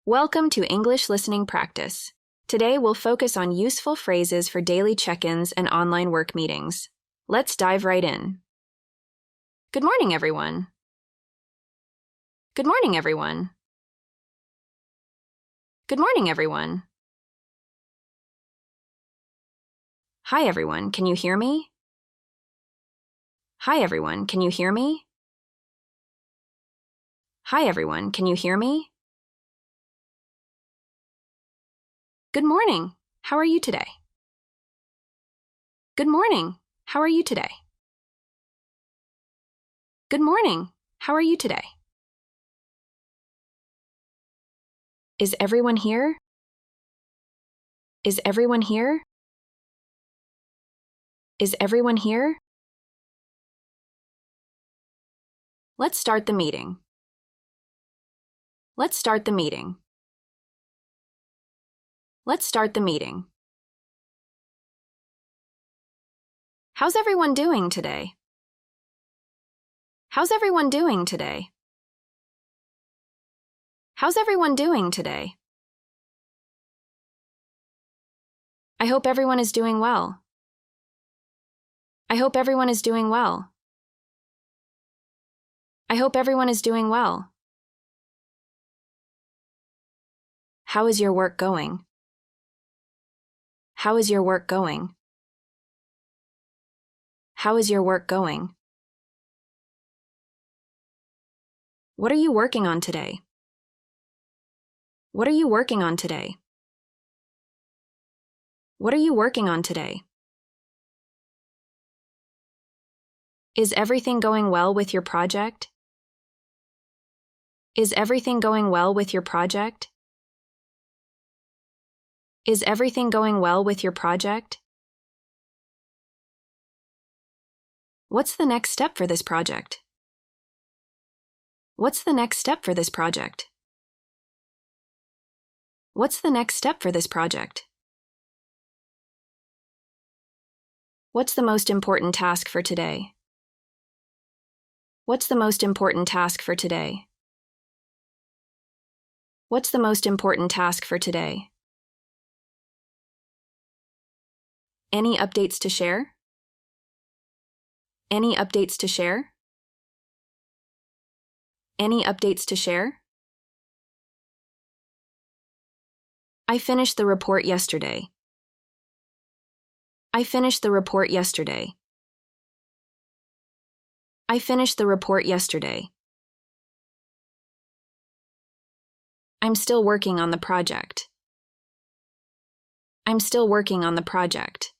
Welcome to English Listening Practice. Today we'll focus on useful phrases for daily check-ins and online work meetings. Let's dive right in. Good morning, everyone. Good morning, everyone. Good morning, everyone. Hi, everyone. Can you hear me? Hi, everyone. Can you hear me? Hi, everyone. Can you hear me? Good morning. How are you today? Good morning. How are you today? Good morning. How are you today? Is everyone here? Is everyone here? Is everyone here? Let's start the meeting. Let's start the meeting. Let's start the meeting. How's everyone doing today? How's everyone doing today? How's everyone doing today? I hope everyone is doing well. I hope everyone is doing well. I hope everyone is doing well. How is your work going? How is your work going? How is your work going? What are you working on today? What are you working on today? What are you working on today? Is everything going well with your project? Is everything going well with your project? Is everything going well with your project? What's the next step for this project? What's the next step for this project? What's the next step for this project? What's the most important task for today? What's the most important task for today? What's the most important task for today? Any updates to share? Any updates to share? Any updates to share? I finished the report yesterday. I finished the report yesterday. I finished the report yesterday. I'm still working on the project. I'm still working on the project.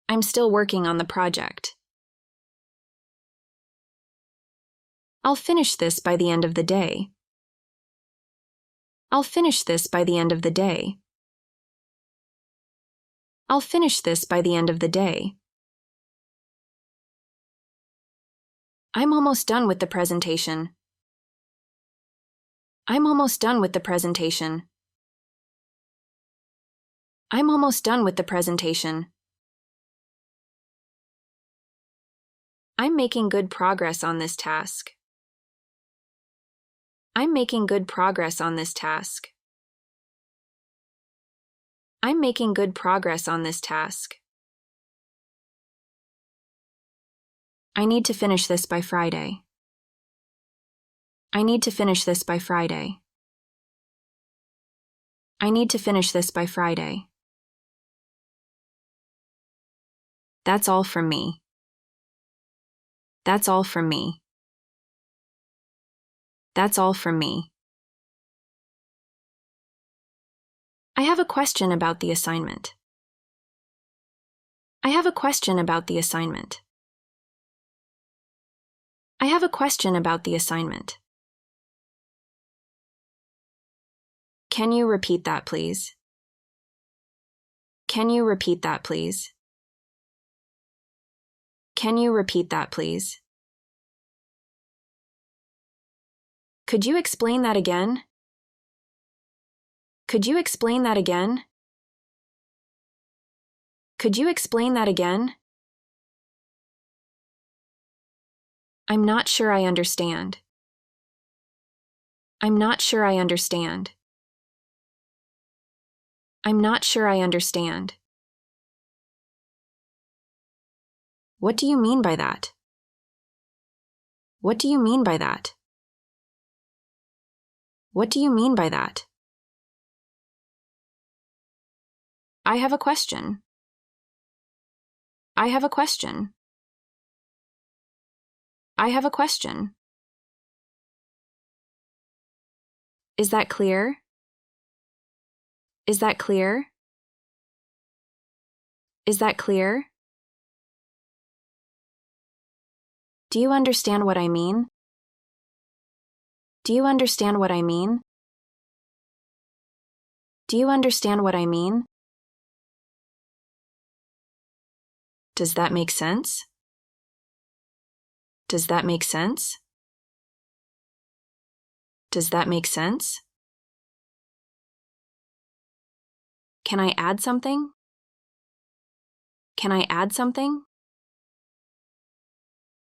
I'm still working on the project. I'll finish this by the end of the day. I'll finish this by the end of the day. I'll finish this by the end of the day. I'm almost done with the presentation. I'm almost done with the presentation. I'm almost done with the presentation. I'm making good progress on this task. I'm making good progress on this task. I'm making good progress on this task. I need to finish this by Friday. I need to finish this by Friday. I need to finish this by Friday. That's all from me. That's all from me. That's all from me. I have a question about the assignment. I have a question about the assignment. I have a question about the assignment. Can you repeat that, please? Can you repeat that, please? Can you repeat that, please? Could you explain that again? Could you explain that again? Could you explain that again? I'm not sure I understand. I'm not sure I understand. I'm not sure I understand. What do you mean by that? What do you mean by that? What do you mean by that? I have a question. I have a question. I have a question. Is that clear? Is that clear? Is that clear? Do you understand what I mean? Do you understand what I mean? Do you understand what I mean? Does that make sense? Does that make sense? Does that make sense? Can I add something? Can I add something?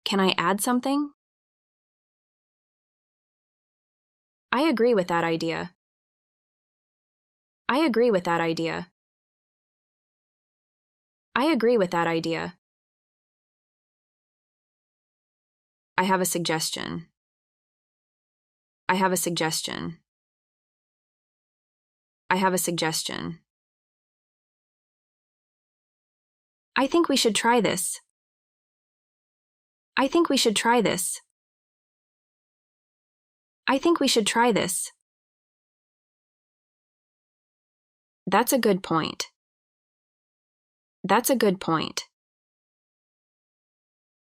Can I add something? I agree with that idea. I agree with that idea. I agree with that idea. I have a suggestion. I have a suggestion. I have a suggestion. I think we should try this. I think we should try this. I think we should try this. That's a good point. That's a good point.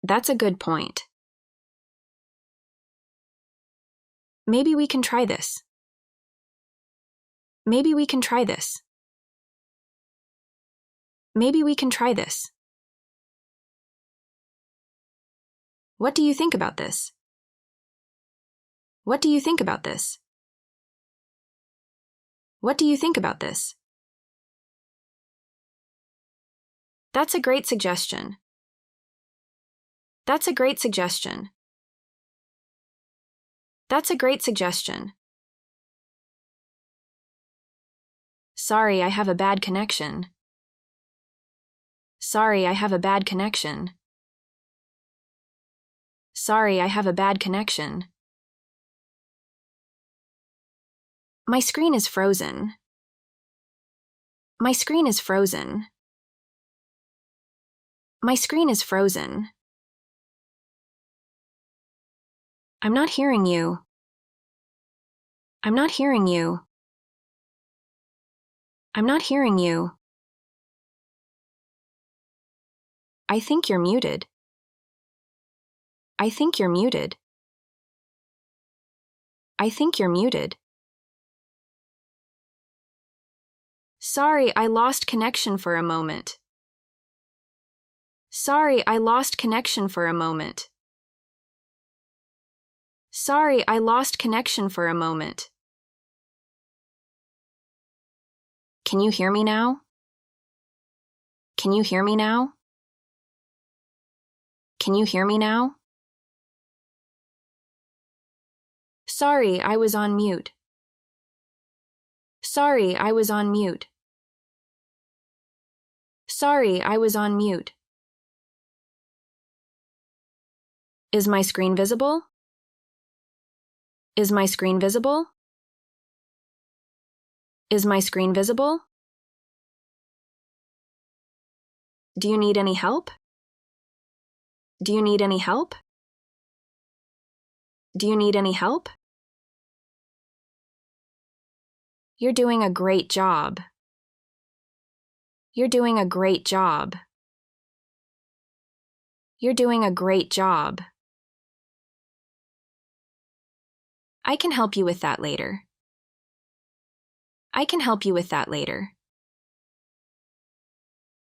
That's a good point. Maybe we can try this. Maybe we can try this. Maybe we can try this. What do you think about this? What do you think about this? What do you think about this? That's a great suggestion. That's a great suggestion. That's a great suggestion. Sorry, I have a bad connection. Sorry, I have a bad connection. Sorry, I have a bad connection. My screen is frozen. My screen is frozen. My screen is frozen. I'm not hearing you. I'm not hearing you. I'm not hearing you. I think you're muted. I think you're muted. I think you're muted. Sorry, I lost connection for a moment. Sorry, I lost connection for a moment. Sorry, I lost connection for a moment. Can you hear me now? Can you hear me now? Can you hear me now? Sorry, I was on mute. Sorry, I was on mute. Sorry, I was on mute. Is my screen visible? Is my screen visible? Is my screen visible? Do you need any help? Do you need any help? Do you need any help? You're doing a great job. You're doing a great job. You're doing a great job. I can help you with that later. I can help you with that later.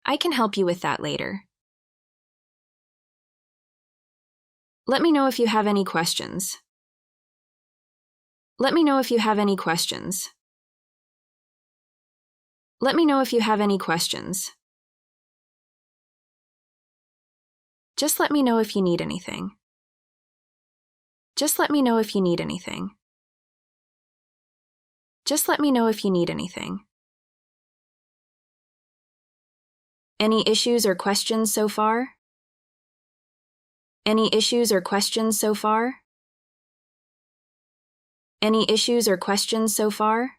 I can help you with that later. Let me know if you have any questions. Let me know if you have any questions. Let me know if you have any questions. Just let me know if you need anything. Just let me know if you need anything. Just let me know if you need anything. Any issues or questions so far? Any issues or questions so far? Any issues or questions so far?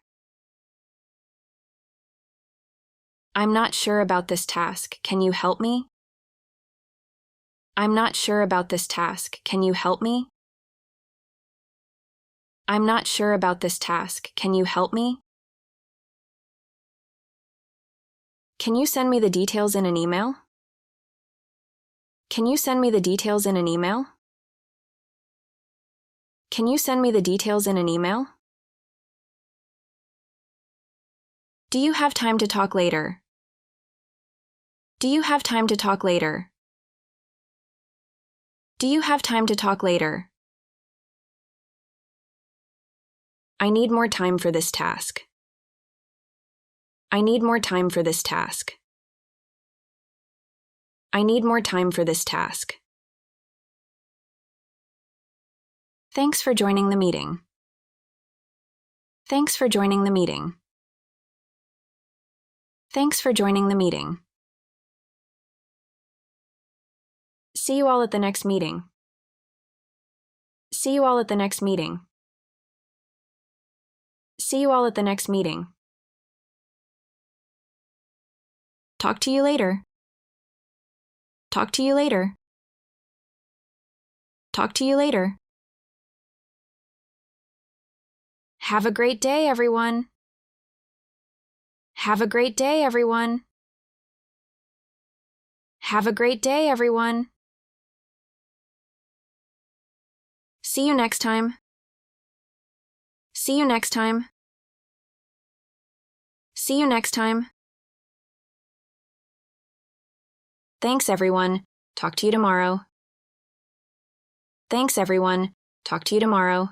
I'm not sure about this task. Can you help me? I'm not sure about this task. Can you help me? I'm not sure about this task. Can you help me? Can you send me the details in an email? Can you send me the details in an email? Can you send me the details in an email? Do you have time to talk later? Do you have time to talk later? Do you have time to talk later? I need more time for this task. I need more time for this task. I need more time for this task. Thanks for joining the meeting. Thanks for joining the meeting. Thanks for joining the meeting. See you all at the next meeting. See you all at the next meeting. See you all at the next meeting. Talk to you later. Talk to you later. Talk to you later. Have a great day, everyone. Have a great day, everyone. Have a great day, everyone. See you next time. See you next time. See you next time. Thanks, everyone. Talk to you tomorrow. Thanks, everyone. Talk to you tomorrow.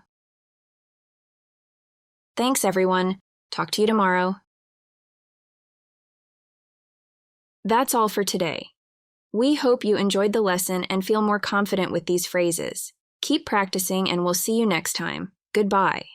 Thanks, everyone. Talk to you tomorrow. That's all for today. We hope you enjoyed the lesson and feel more confident with these phrases. Keep practicing and we'll see you next time. Goodbye.